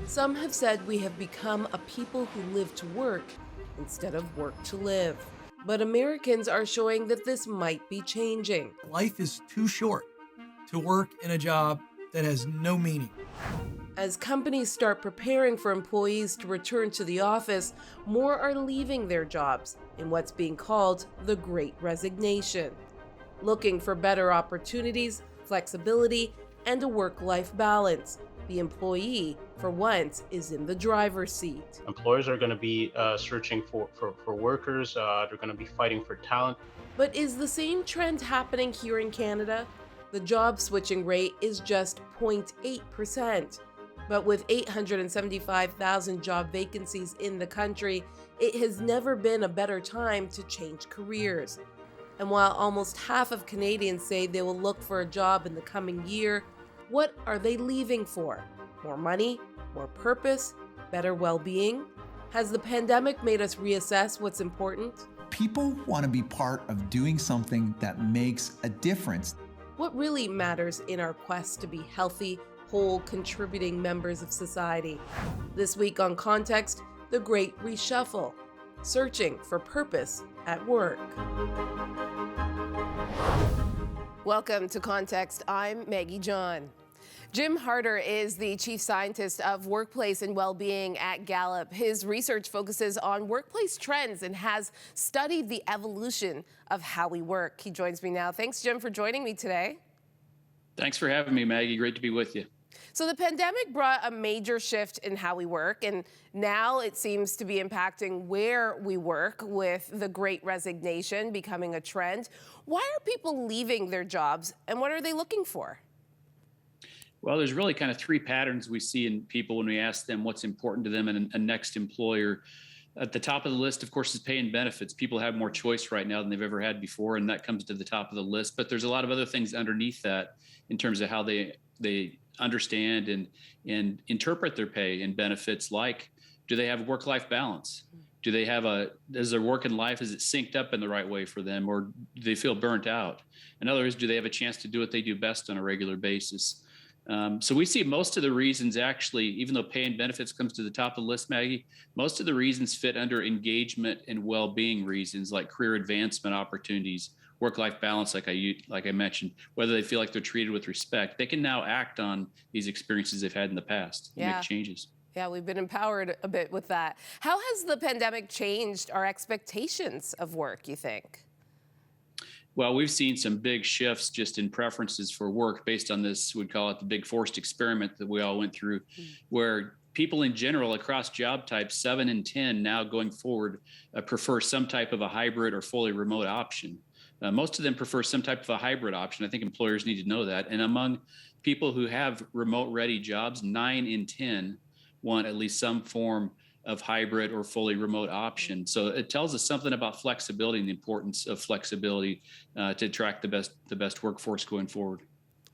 Some have said we have become a people who live to work instead of work to live. But Americans are showing that this might be changing. Life is too short to work in a job that has no meaning. As companies start preparing for employees to return to the office, more are leaving their jobs in what's being called the Great Resignation, looking for better opportunities, flexibility, and a work-life balance. The employee, for once, is in the driver's seat. Employers are going to be searching for workers. They're going to be fighting for talent. But is the same trend happening here in Canada? The job switching rate is just 0.8%. But with 875,000 job vacancies in the country, it has never been a better time to change careers. And while almost half of Canadians say they will look for a job in the coming year, what are they leaving for? More money? More purpose? Better well-being? Has the pandemic made us reassess what's important? People want to be part of doing something that makes a difference. What really matters in our quest to be healthy, whole, contributing members of society? This week on Context, the Great Reshuffle, searching for purpose at work. Welcome to Context. I'm Maggie John. Jim Harder is the chief scientist of workplace and well-being at Gallup. His research focuses on workplace trends and has studied the evolution of how we work. He joins me now. Thanks, Jim, for joining me today. Thanks for having me, Maggie. Great to be with you. So the pandemic brought a major shift in how we work, and now it seems to be impacting where we work, with the Great Resignation becoming a trend. Why are people leaving their jobs, and what are they looking for? Well, there's really kind of three patterns we see in people when we ask them what's important to them in a next employer. At the top of the list, of course, is pay and benefits. People have more choice right now than they've ever had before, and that comes to the top of the list. But there's a lot of other things underneath that in terms of how they understand and interpret their pay and benefits, like, do they have work-life balance? Do they have is their work and life, is it synced up in the right way for them, or do they feel burnt out? In other words, do they have a chance to do what they do best on a regular basis? So we see most of the reasons, actually, even though pay and benefits comes to the top of the list, Maggie, most of the reasons fit under engagement and well-being reasons, like career advancement opportunities, work-life balance, like I mentioned, whether they feel like they're treated with respect. They can now act on these experiences they've had in the past and make changes. Yeah, we've been empowered a bit with that. How has the pandemic changed our expectations of work, you think? Well, we've seen some big shifts just in preferences for work based on this, we'd call it the big forced experiment that we all went through, where people in general across job types, 7 in 10 now going forward, prefer some type of a hybrid or fully remote option. Most of them prefer some type of a hybrid option. I think employers need to know that. And among people who have remote ready jobs, 9 in 10 want at least some form of hybrid or fully remote option. So it tells us something about flexibility and the importance of flexibility to attract the best workforce going forward.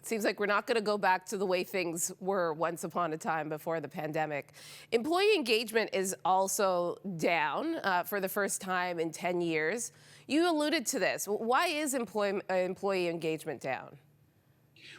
It seems like we're not going to go back to the way things were once upon a time before the pandemic. Employee engagement is also down for the first time in 10 years. You alluded to this. Why is employee engagement down?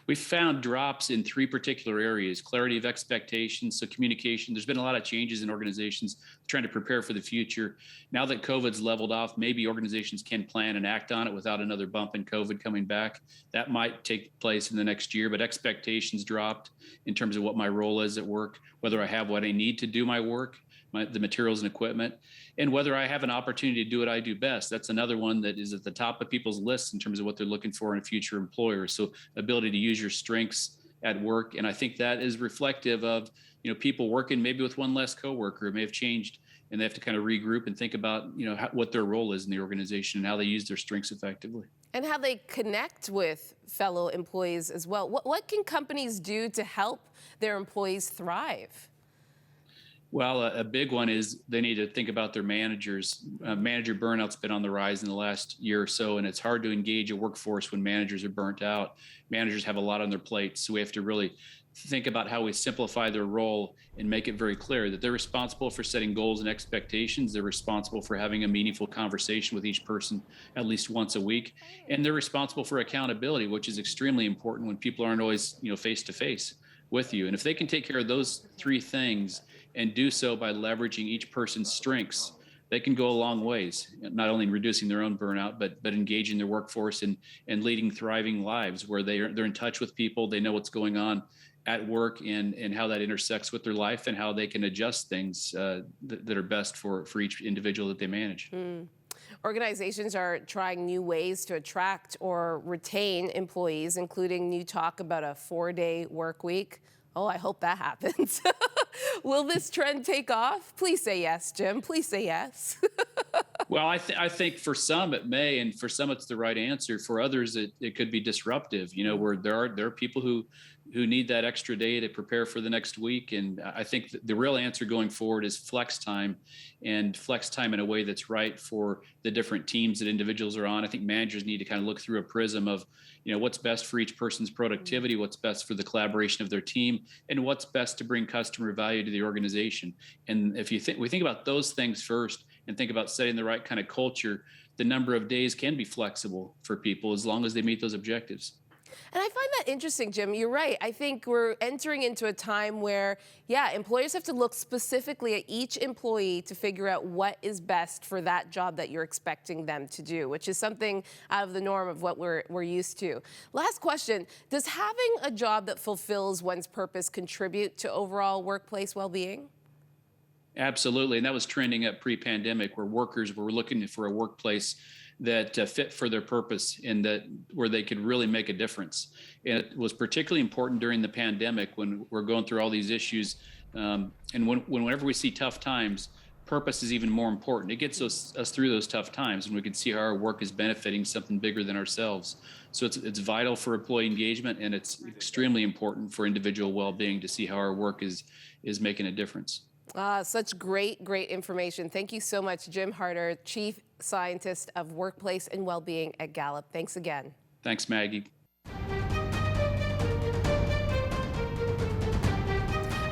We found drops in 3 particular areas: clarity of expectations, so communication. There's been a lot of changes in organizations trying to prepare for the future. Now that COVID's leveled off, maybe organizations can plan and act on it without another bump in COVID coming back. That might take place in the next year, but expectations dropped in terms of what my role is at work, whether I have what I need to do my work, the materials and equipment, and whether I have an opportunity to do what I do best. That's another one that is at the top of people's lists in terms of what they're looking for in a future employer. So ability to use your strengths at work. And I think that is reflective of, people working maybe with one less coworker. It may have changed, and they have to kind of regroup and think about, what their role is in the organization and how they use their strengths effectively. And how they connect with fellow employees as well. What can companies do to help their employees thrive? Well, a big one is they need to think about their managers. Manager burnout's been on the rise in the last year or so, and it's hard to engage a workforce when managers are burnt out. Managers have a lot on their plates, so we have to really think about how we simplify their role and make it very clear that they're responsible for setting goals and expectations. They're responsible for having a meaningful conversation with each person at least once a week, and they're responsible for accountability, which is extremely important when people aren't always, face to face with you. And if they can take care of those three things and do so by leveraging each person's strengths, they can go a long ways, not only in reducing their own burnout, but engaging their workforce and leading thriving lives where they're in touch with people, they know what's going on at work and how that intersects with their life and how they can adjust things that are best for each individual that they manage. Organizations are trying new ways to attract or retain employees, including new talk about a 4-day work week. Oh, I hope that happens. Will this trend take off? Please say yes, Jim. Please say yes. Well, I think for some it may, and for some it's the right answer. For others, it could be disruptive. Where there are people who need that extra day to prepare for the next week. And I think the real answer going forward is flex time, and flex time in a way that's right for the different teams that individuals are on. I think managers need to kind of look through a prism of, what's best for each person's productivity, what's best for the collaboration of their team, and what's best to bring customer value to the organization. And if we think about those things first and think about setting the right kind of culture, the number of days can be flexible for people as long as they meet those objectives. And I find that interesting, Jim. You're right. I think we're entering into a time where, employers have to look specifically at each employee to figure out what is best for that job that you're expecting them to do, which is something out of the norm of what we're used to. Last question. Does having a job that fulfills one's purpose contribute to overall workplace well-being? Absolutely. And that was trending up pre-pandemic, where workers were looking for a workplace that fit for their purpose and that where they could really make a difference. And it was particularly important during the pandemic when we're going through all these issues. And whenever we see tough times, purpose is even more important. It gets us through those tough times, and we can see how our work is benefiting something bigger than ourselves. So it's vital for employee engagement, and it's extremely important for individual well-being to see how our work is making a difference. Such great information. Thank you so much, Jim Harder, Chief Scientist of Workplace and Wellbeing at Gallup. Thanks again. Thanks, Maggie.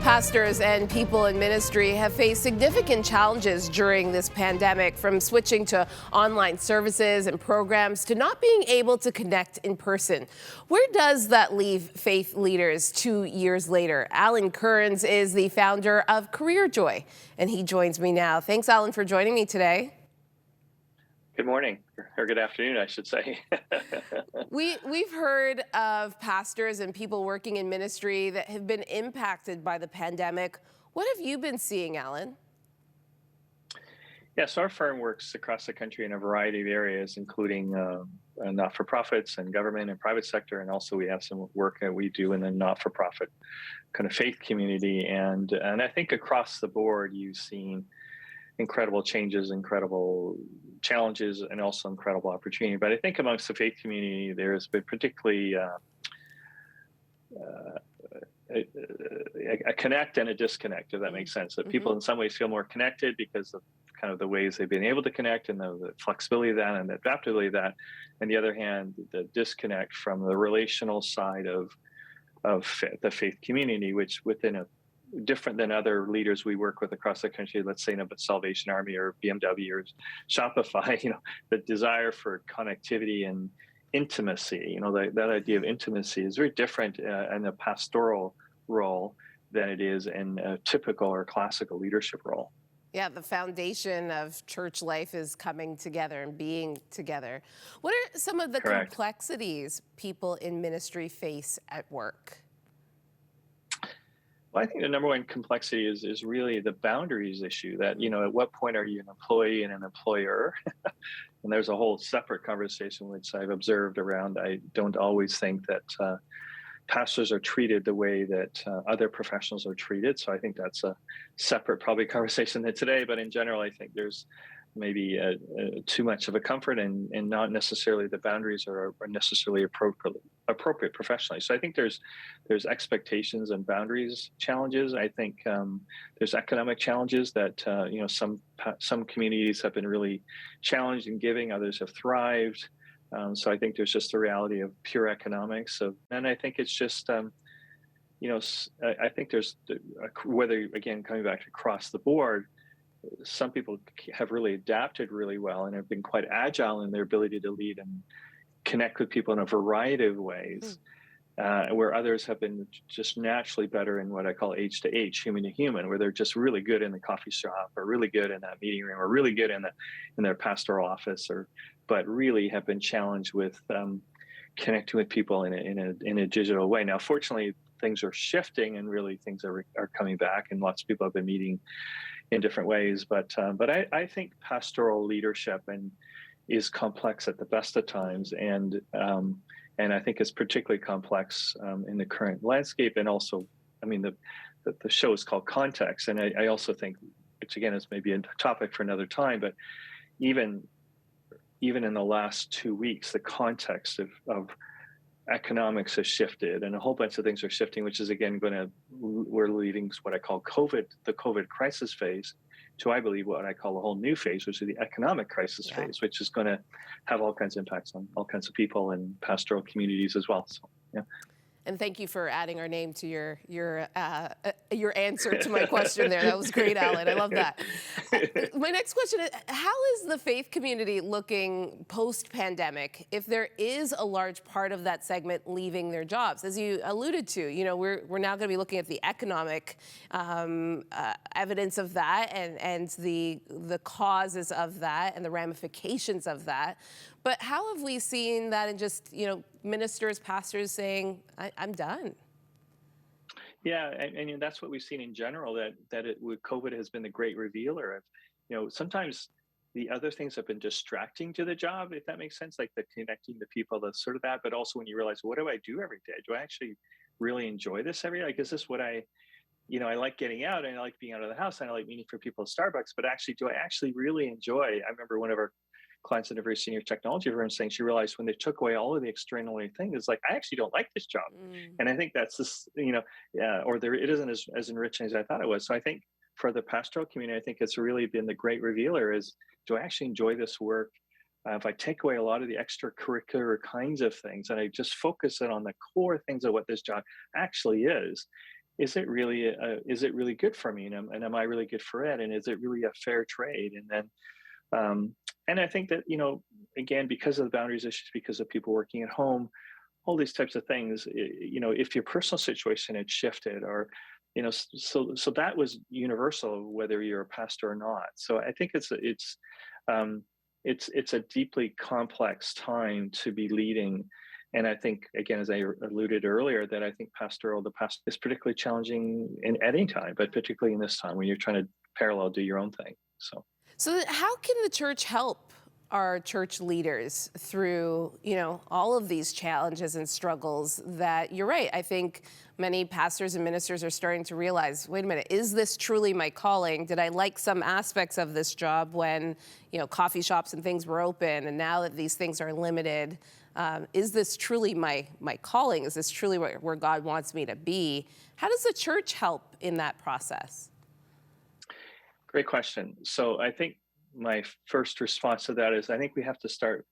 Pastors and people in ministry have faced significant challenges during this pandemic, from switching to online services and programs to not being able to connect in person. Where does that leave faith leaders 2 years later? Alan Kearns is the founder of Career Joy, and he joins me now. Thanks, Alan, for joining me today. Good morning, or good afternoon, I should say. We've heard of pastors and people working in ministry that have been impacted by the pandemic. What have you been seeing, Alan? Yes, our firm works across the country in a variety of areas, including not-for-profits and government and private sector, and also we have some work that we do in the not-for-profit kind of faith community. And I think across the board, you've seen incredible changes, incredible challenges, and also incredible opportunity. But I think amongst the faith community, there's been particularly a connect and a disconnect, if that makes sense. That people in some ways feel more connected because of kind of the ways they've been able to connect and the flexibility of that and the adaptability of that. On the other hand, the disconnect from the relational side of the faith community, which within a different than other leaders we work with across the country, let's say, Salvation Army or BMW or Shopify, the desire for connectivity and intimacy, that idea of intimacy is very different in a pastoral role than it is in a typical or classical leadership role. Yeah, the foundation of church life is coming together and being together. What are some of the complexities people in ministry face at work? Well, I think the number one complexity is really the boundaries issue, that, at what point are you an employee and an employer? And there's a whole separate conversation which I've observed around. I don't always think that pastors are treated the way that other professionals are treated. So I think that's a separate probably conversation than today. But in general, I think there's maybe too much of a comfort and not necessarily the boundaries are necessarily appropriate professionally. So I think there's expectations and boundaries challenges. I think there's economic challenges that some communities have been really challenged in giving, others have thrived. So I think there's just the reality of pure economics. And I think it's just I think there's whether, again, coming back to across the board, some people have really adapted really well and have been quite agile in their ability to lead and connect with people in a variety of ways. where others have been just naturally better in what I call H to H, human to human, where they're just really good in the coffee shop, or really good in that meeting room, or really good in their pastoral office, but really have been challenged with connecting with people in a digital way. Now, fortunately, things are shifting, and really things are coming back, and lots of people have been meeting in different ways. But I think pastoral leadership is complex at the best of times, and I think it's particularly complex in the current landscape. And also, I mean, the show is called Context, and I also think, which again is maybe a topic for another time, but even in the last 2 weeks, the context of economics has shifted, and a whole bunch of things are shifting, which is again we're leading what I call the COVID crisis phase, to, I believe, what I call a whole new phase, which is the economic crisis phase, which is going to have all kinds of impacts on all kinds of people and pastoral communities as well. So, yeah. And thank you for adding our name to your answer to my question there. That was great, Alan. I love that. My next question is, how is the faith community looking post-pandemic if there is a large part of that segment leaving their jobs? As you alluded to, we're now going to be looking at the economic evidence of that, and the causes of that and the ramifications of that. But how have we seen that in just, ministers, pastors saying, I'm done? Yeah, and that's what we've seen in general, that COVID has been the great revealer of, sometimes the other things have been distracting to the job, if that makes sense, like the connecting to people, the sort of that, but also when you realize, what do I do every day? Do I actually really enjoy this every day? Like, is this what I like getting out, and I like being out of the house, and I like meeting for people at Starbucks, but actually, do I actually really enjoy? I remember one of our clients at a very senior technology firm saying she realized when they took away all of the external things, it's like, I actually don't like this job. And I think that's this, it isn't as enriching as I thought it was. So I think for the pastoral community, I think it's really been the great revealer is, do I actually enjoy this work? If I take away a lot of the extracurricular kinds of things and I just focus it on the core things of what this job actually is it really good for me? And am I really good for it? And is it really a fair trade? And then, and I think that, again, because of the boundaries issues, because of people working at home, all these types of things, if your personal situation had shifted, or, so that was universal, whether you're a pastor or not. So I think it's a deeply complex time to be leading. And I think, again, as I alluded earlier, that I think the pastor is particularly challenging in any time, but particularly in this time when you're trying to parallel do your own thing. So how can the church help our church leaders through, all of these challenges and struggles that, you're right, I think many pastors and ministers are starting to realize, wait a minute, is this truly my calling? Did I like some aspects of this job when, coffee shops and things were open, and now that these things are limited, is this truly my calling? Is this truly where God wants me to be? How does the church help in that process? Great question. So I think my first response to that is, I think we have to start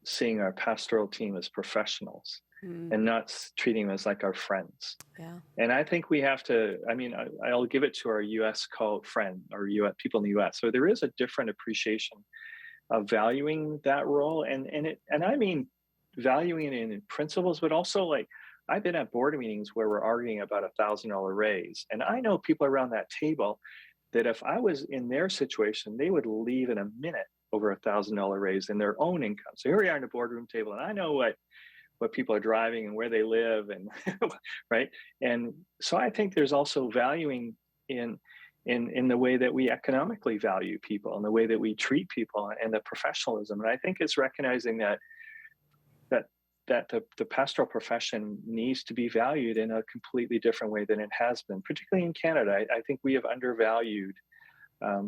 seeing our pastoral team as professionals and not treating them as like our friends. Yeah. And I think we have to, I'll give it to our US friend, or people in the US. So there is a different appreciation of valuing that role. And I mean, valuing it in principles, but also, like, I've been at board meetings where we're arguing about $1,000 raise. And I know people around that table that if I was in their situation, they would leave in a minute over $1,000 raise in their own income. So here we are in a boardroom table, and I know what people are driving and where they live, and right. And so I think there's also valuing in the way that we economically value people and the way that we treat people and the professionalism. And I think it's recognizing that the pastoral profession needs to be valued in a completely different way than it has been, particularly in Canada. I think we have undervalued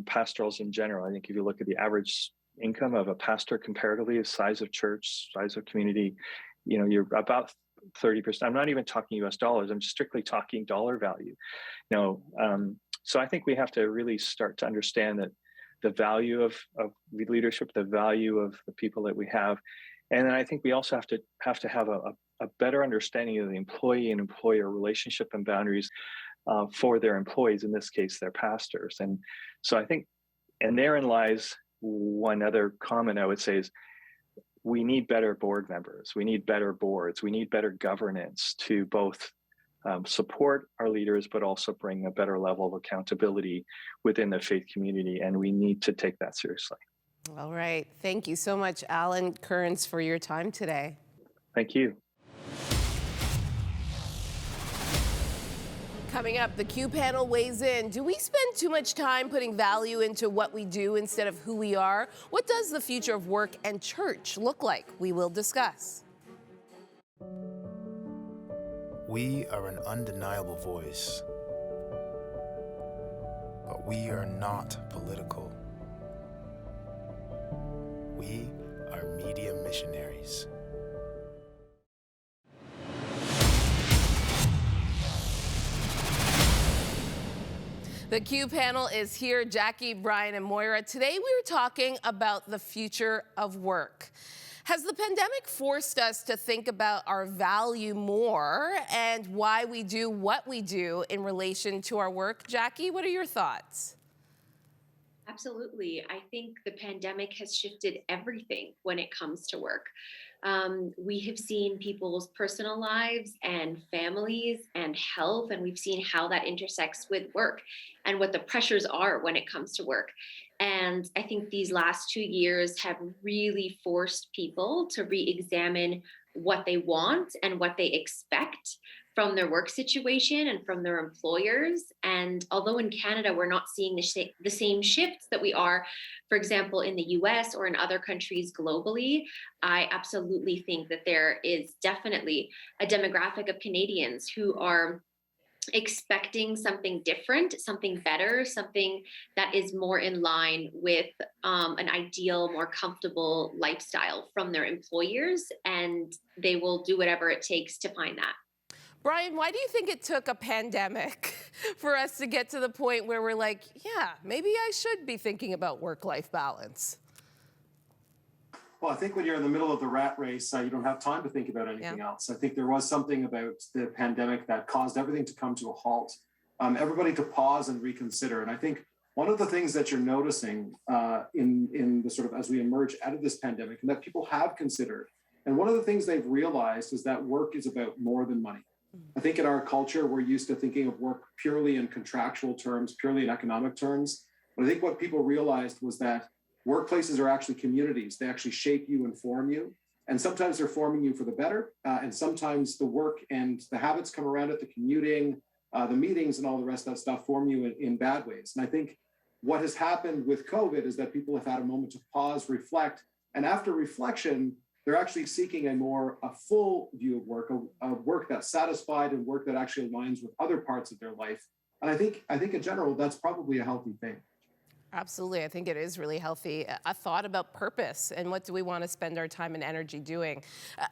pastorals in general. I think if you look at the average income of a pastor comparatively, the size of church, size of community, you're about 30%. I'm not even talking US dollars. I'm strictly talking dollar value. So I think we have to really start to understand that the value of leadership, the value of the people that we have. And then I think we also have to have a better understanding of the employee and employer relationship and boundaries for their employees, in this case, their pastors. And so I think, and therein lies one other comment I would say is, we need better board members. We need better boards. We need better governance to both support our leaders, but also bring a better level of accountability within the faith community. And we need to take that seriously. All right. Thank you so much, Alan Kearns, for your time today. Thank you. Coming up, the Q panel weighs in. Do we spend too much time putting value into what we do instead of who we are? What does the future of work and church look like? We will discuss. We are an undeniable voice, but we are not political. We are media missionaries. The Q panel is here, Jackie, Brian, and Moira. Today we're talking about the future of work. Has the pandemic forced us to think about our value more and why we do what we do in relation to our work? Jackie, what are your thoughts? Absolutely. I think the pandemic has shifted everything when it comes to work. We have seen people's personal lives and families and health, and we've seen how that intersects with work and what the pressures are when it comes to work. And I think these last 2 years have really forced people to re-examine what they want and what they expect from their work situation and from their employers. And although in Canada, we're not seeing the same shifts that we are, for example, in the US or in other countries globally, I absolutely think that there is definitely a demographic of Canadians who are expecting something different, something better, something that is more in line with an ideal, more comfortable lifestyle from their employers, and they will do whatever it takes to find that. Brian, why do you think it took a pandemic for us to get to the point where we're like, yeah, maybe I should be thinking about work-life balance? Well, I think when you're in the middle of the rat race, you don't have time to think about anything else. I think there was something about the pandemic that caused everything to come to a halt, everybody to pause and reconsider. And I think one of the things that you're noticing in the sort of as we emerge out of this pandemic and that people have considered, and one of the things they've realized is that work is about more than money. I think in our culture, we're used to thinking of work purely in contractual terms, purely in economic terms. But I think what people realized was that workplaces are actually communities. They actually shape you and form you. And sometimes they're forming you for the better. And sometimes the work and the habits come around it, the commuting, the meetings and all the rest of that stuff form you in bad ways. And I think what has happened with COVID is that people have had a moment to pause, reflect. And after reflection, they're actually seeking a full view of work that's satisfied and work that actually aligns with other parts of their life. And I think in general, that's probably a healthy thing. Absolutely. I think it is really healthy. A thought about purpose and what do we want to spend our time and energy doing.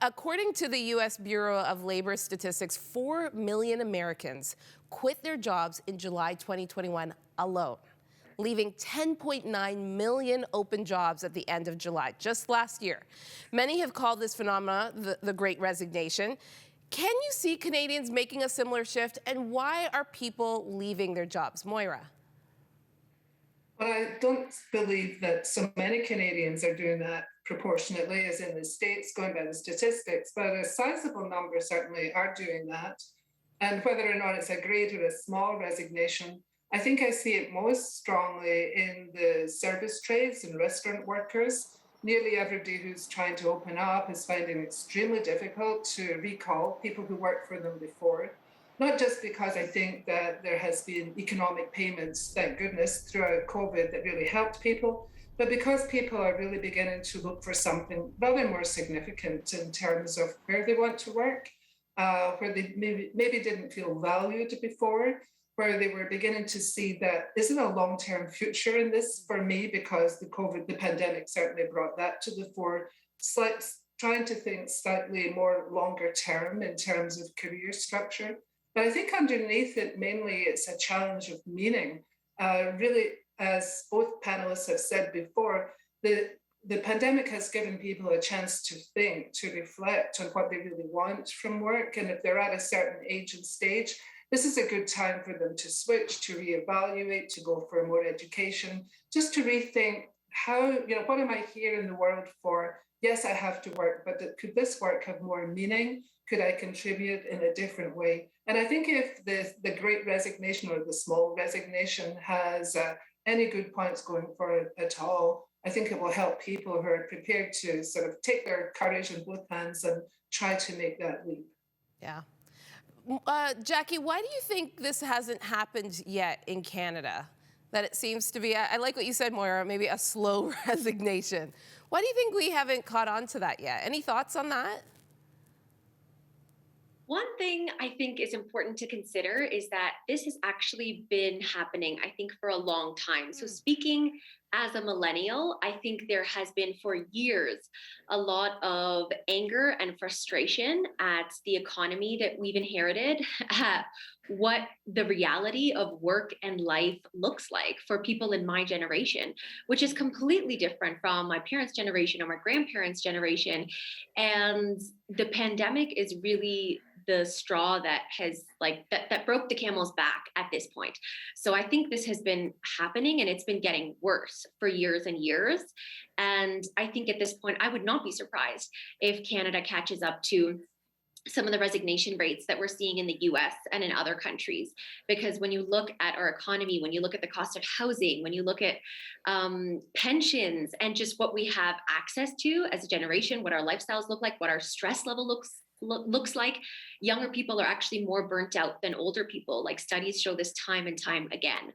According to the U.S. Bureau of Labor Statistics, 4 million Americans quit their jobs in July 2021 alone, leaving 10.9 million open jobs at the end of July, just last year. Many have called this phenomenon the Great Resignation. Can you see Canadians making a similar shift, and why are people leaving their jobs? Moira. Well, I don't believe that so many Canadians are doing that proportionately as in the States, going by the statistics, but a sizable number certainly are doing that. And whether or not it's a great or a small resignation, I think I see it most strongly in the service trades and restaurant workers. Nearly everybody who's trying to open up is finding it extremely difficult to recall people who worked for them before. Not just because I think that there has been economic payments, thank goodness, throughout COVID that really helped people, but because people are really beginning to look for something rather more significant in terms of where they want to work, where they maybe didn't feel valued before, where they were beginning to see that isn't a long-term future in this for me, because the pandemic certainly brought that to the fore, trying to think slightly more longer term in terms of career structure. But I think underneath it, mainly it's a challenge of meaning. Really, as both panelists have said before, the pandemic has given people a chance to think, to reflect on what they really want from work. And if they're at a certain age and stage, this is a good time for them to switch, to reevaluate, to go for more education, just to rethink how, what am I here in the world for yes, I have to work, but could this work have more meaning? Could I contribute in a different way? And I think if the Great Resignation or the small resignation has any good points going for it at all, I think it will help people who are prepared to sort of take their courage in both hands and try to make that leap. Yeah. Jackie, why do you think this hasn't happened yet in Canada? That it seems to be, I like what you said, Moira, maybe a slow resignation. Why do you think we haven't caught on to that yet? Any thoughts on that? One thing I think is important to consider is that this has actually been happening, I think, for a long time. So speaking as a millennial, I think there has been for years a lot of anger and frustration at the economy that we've inherited, at what the reality of work and life looks like for people in my generation, which is completely different from my parents' generation or my grandparents' generation. And the pandemic is really the straw that has that broke the camel's back at this point. So I think this has been happening and it's been getting worse for years and years. And I think at this point, I would not be surprised if Canada catches up to some of the resignation rates that we're seeing in the US and in other countries. Because when you look at our economy, when you look at the cost of housing, when you look at pensions and just what we have access to as a generation, what our lifestyles look like, what our stress level looks like, younger people are actually more burnt out than older people. Like studies show this time and time again.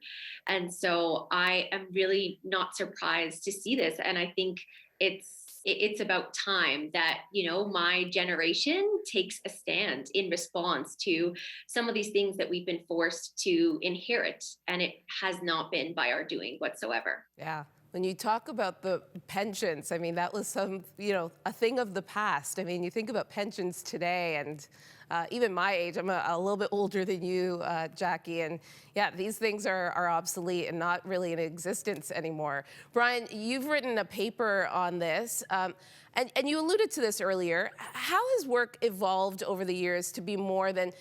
And so I am really not surprised to see this. And I think it's about time that, you know, my generation takes a stand in response to some of these things that we've been forced to inherit. And it has not been by our doing whatsoever. Yeah. When you talk about the pensions, I mean, that was a thing of the past. I mean, you think about pensions today and even my age, I'm a little bit older than you, Jackie, and yeah, these things are obsolete and not really in existence anymore. Brian, you've written a paper on this, and you alluded to this earlier. How has work evolved over the years to be more than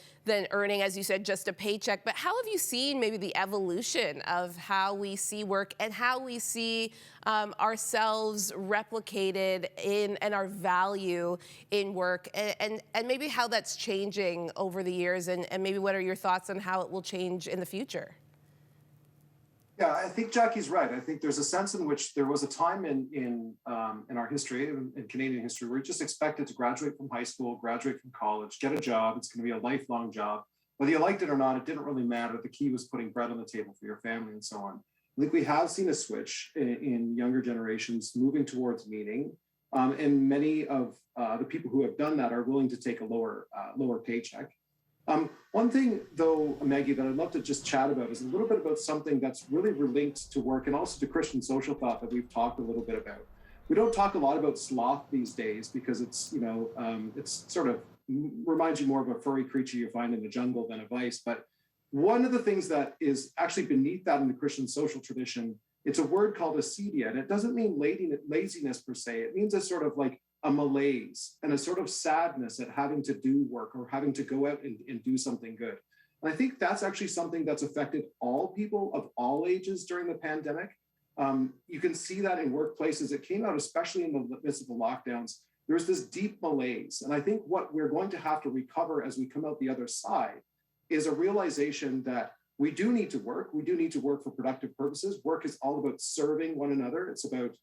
earning, as you said, just a paycheck? But how have you seen maybe the evolution of how we see work and how we see ourselves replicated and our value in work, and maybe how that's changing over the years, and maybe what are your thoughts on how it will change in the future? Yeah, I think Jackie's right. I think there's a sense in which there was a time in our history, in Canadian history, where you're just expected to graduate from high school, graduate from college, get a job. It's going to be a lifelong job. Whether you liked it or not, it didn't really matter. The key was putting bread on the table for your family and so on. I think we have seen a switch in younger generations moving towards meaning. And many of the people who have done that are willing to take a lower paycheck. One thing, though, Maggie, that I'd love to just chat about is a little bit about something that's really linked to work and also to Christian social thought that we've talked a little bit about. We don't talk a lot about sloth these days because it's, it's sort of reminds you more of a furry creature you find in the jungle than a vice. But one of the things that is actually beneath that in the Christian social tradition, it's a word called acedia, and it doesn't mean laziness per se. It means a sort of like a malaise and a sort of sadness at having to do work or having to go out and do something good. And I think that's actually something that's affected all people of all ages during the pandemic. You can see that in workplaces. It came out especially in the midst of the lockdowns. There's this deep malaise. And I think what we're going to have to recover as we come out the other side is a realization that we do need to work. We do need to work for productive purposes. Work is all about serving one another. It's about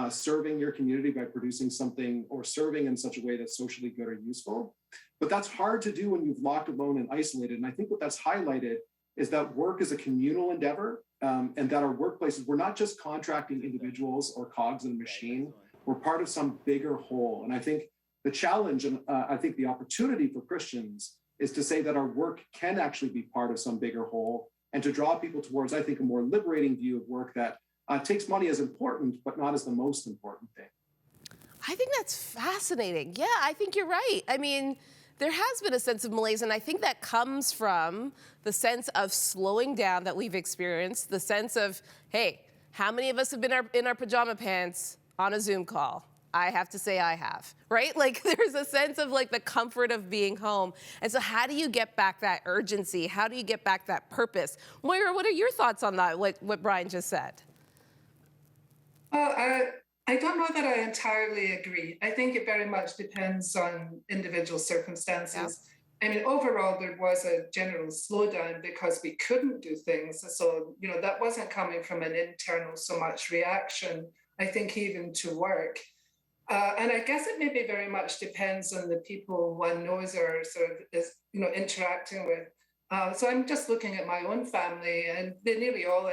serving your community by producing something or serving in such a way that's socially good or useful. But that's hard to do when you've locked alone and isolated. And I think what that's highlighted is that work is a communal endeavor, and that our workplaces, we're not just contracting individuals or cogs in a machine. We're part of some bigger whole. And I think the challenge and I think the opportunity for Christians is to say that our work can actually be part of some bigger whole and to draw people towards, I think, a more liberating view of work that takes money as important, but not as the most important thing. I think that's fascinating. Yeah, I think you're right. I mean, there has been a sense of malaise, and I think that comes from the sense of slowing down that we've experienced, the sense of, hey, how many of us have been in our pajama pants on a Zoom call? I have to say I have, right? Like there's a sense of like the comfort of being home. And so how do you get back that urgency? How do you get back that purpose? Moira, what are your thoughts on that, what Brian just said? Well, I don't know that I entirely agree. I think it very much depends on individual circumstances. I mean, overall, there was a general slowdown because we couldn't do things. So, that wasn't coming from an internal so much reaction, I think, even to work. And I guess it maybe very much depends on the people one knows or sort of is, interacting with. So I'm just looking at my own family, and they're nearly all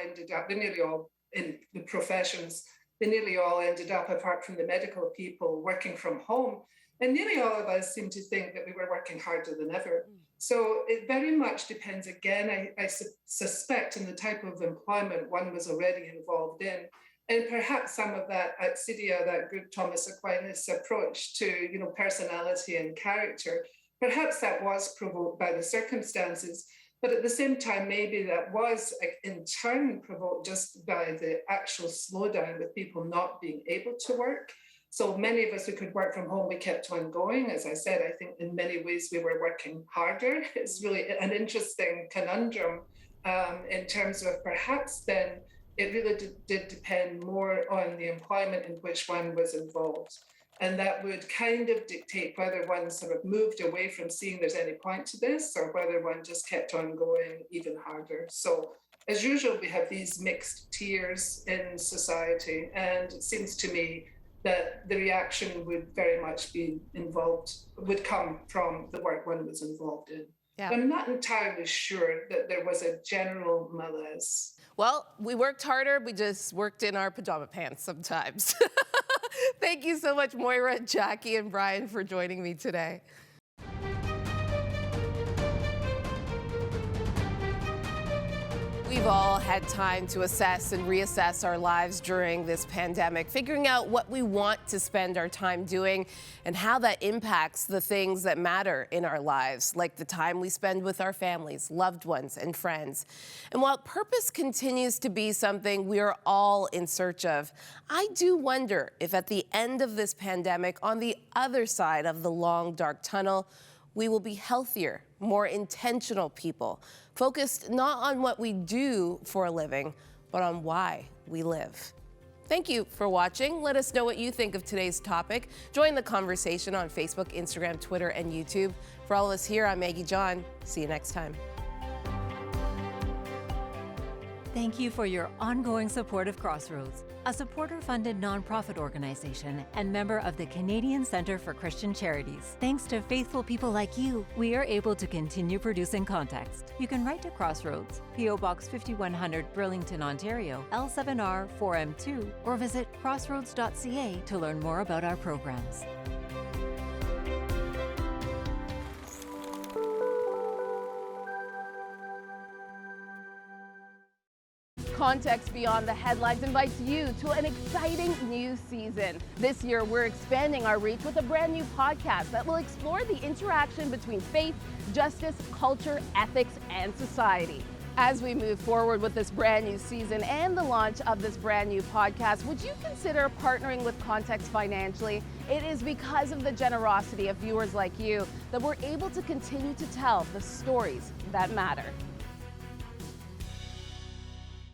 in the professions. They nearly all ended up, apart from the medical people, working from home. And nearly all of us seem to think that we were working harder than ever. So it very much depends, again, I suspect, in the type of employment one was already involved in. And perhaps some of that accidia, that good Thomas Aquinas approach to, personality and character, perhaps that was provoked by the circumstances. But at the same time, maybe that was in turn provoked just by the actual slowdown with people not being able to work. So many of us who could work from home, we kept on going. As I said, I think in many ways we were working harder. It's really an interesting conundrum in terms of perhaps then it really did depend more on the employment in which one was involved. And that would kind of dictate whether one sort of moved away from seeing there's any point to this or whether one just kept on going even harder. So as usual, we have these mixed tiers in society. And it seems to me that the reaction would very much would come from the work one was involved in. Yeah. I'm not entirely sure that there was a general malaise. Well, we worked harder. We just worked in our pajama pants sometimes. Thank you so much, Moira, Jackie, and Brian, for joining me today. We've all had time to assess and reassess our lives during this pandemic, figuring out what we want to spend our time doing and how that impacts the things that matter in our lives, like the time we spend with our families, loved ones, and friends. And while purpose continues to be something we're all in search of, I do wonder if at the end of this pandemic, on the other side of the long, dark tunnel, we will be healthier, more intentional people, focused not on what we do for a living, but on why we live. Thank you for watching. Let us know what you think of today's topic. Join the conversation on Facebook, Instagram, Twitter, and YouTube. For all of us here, I'm Maggie John. See you next time. Thank you for your ongoing support of Crossroads, a supporter-funded nonprofit organization and member of the Canadian Centre for Christian Charities. Thanks to faithful people like you, we are able to continue producing Context. You can write to Crossroads, P.O. Box 5100, Burlington, Ontario, L7R 4M2, or visit crossroads.ca to learn more about our programs. Context Beyond the Headlines invites you to an exciting new season. This year, we're expanding our reach with a brand new podcast that will explore the interaction between faith, justice, culture, ethics, and society. As we move forward with this brand new season and the launch of this brand new podcast, would you consider partnering with Context financially? It is because of the generosity of viewers like you that we're able to continue to tell the stories that matter.